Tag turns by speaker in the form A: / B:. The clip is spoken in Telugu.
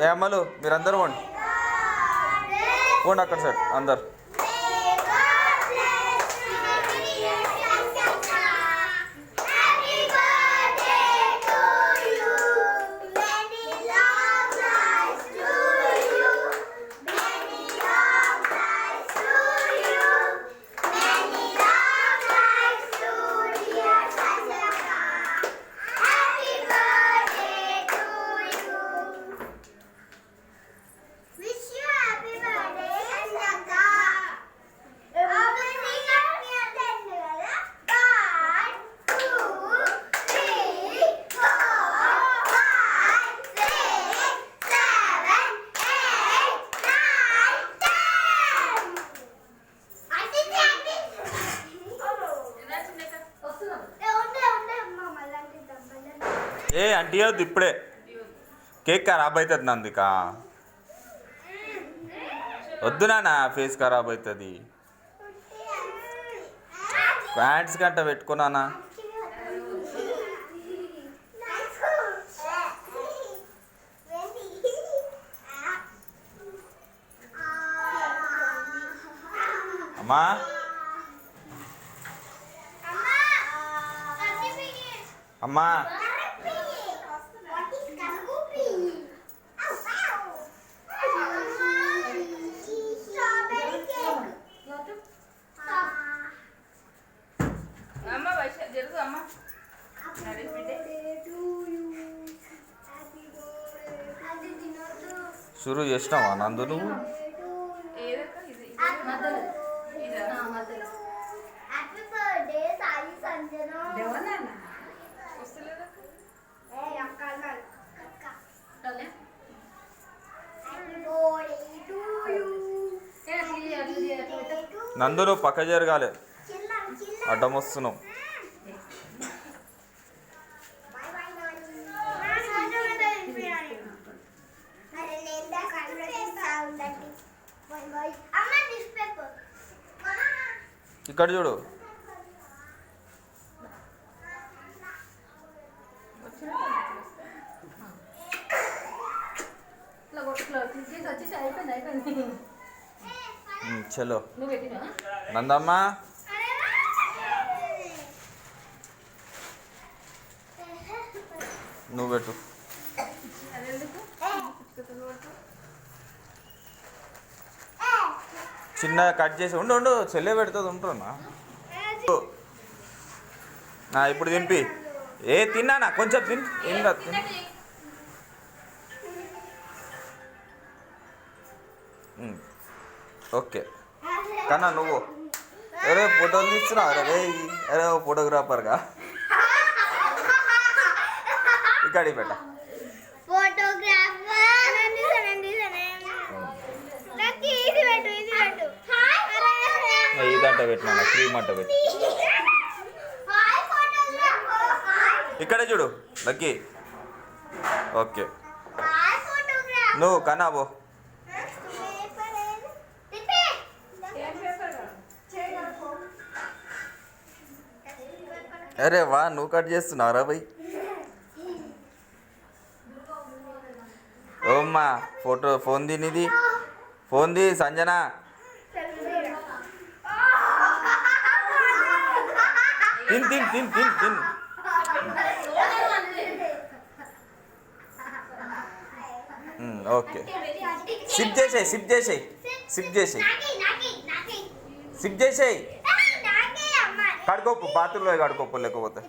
A: ఏ అమ్మలు మీరందరూ పోండి పోండి అక్కడ సార్ అందరు. ఏ అంటే వద్దు ఇప్పుడే కేక్ ఖరాబ్ అవుతుంది నందుక వద్దు నాన్న ఫేస్ ఖరాబ్ అవుతుంది హ్యాండ్స్ గంట పెట్టుకున్నానా అమ్మా అమ్మా షురూ చేసినావా నందు నువ్వు నందు నువ్వు పక్క జరగాలి అడ్డం వస్తున్నావు. ఇక్కడ చూడు చలో నందమ్మ నువ్వు పెట్టు. చిన్నగా కట్ చేసి ఉండు ఉండు చెల్లె పెడుతుంది ఉంటున్నా. ఇప్పుడు తినిపి ఏ తిన్నానా కొంచెం తిని ఏం కాదు తిని. ఓకే కన్నా నువ్వు అరే ఫోటోలు తీస్తున్నావు అరే అరే ఫోటోగ్రాఫర్గా ఇక్కడికి పెట్ట ఇదంట పెట్టినా క్రీమ్ అంట పెట్టి ఇక్కడ చూడు లక్కీ. ఓకే నువ్వు కన్నాబో అరే వా నువ్వు కట్ చేస్తున్నావురా భయ్. ఓమ్మా ఫోటో ఫోన్ తినిది ఫోన్ ది సంజన తిన్ తిన్ తిన్ తిన్ తిన్. ఓకే సిప్ చేసేయి సిప్ చేసేయి సిప్ చేసేయి సిప్ చేసేయి కడుకోపు బాత్రూంలో కడుకోపు లేకపోతే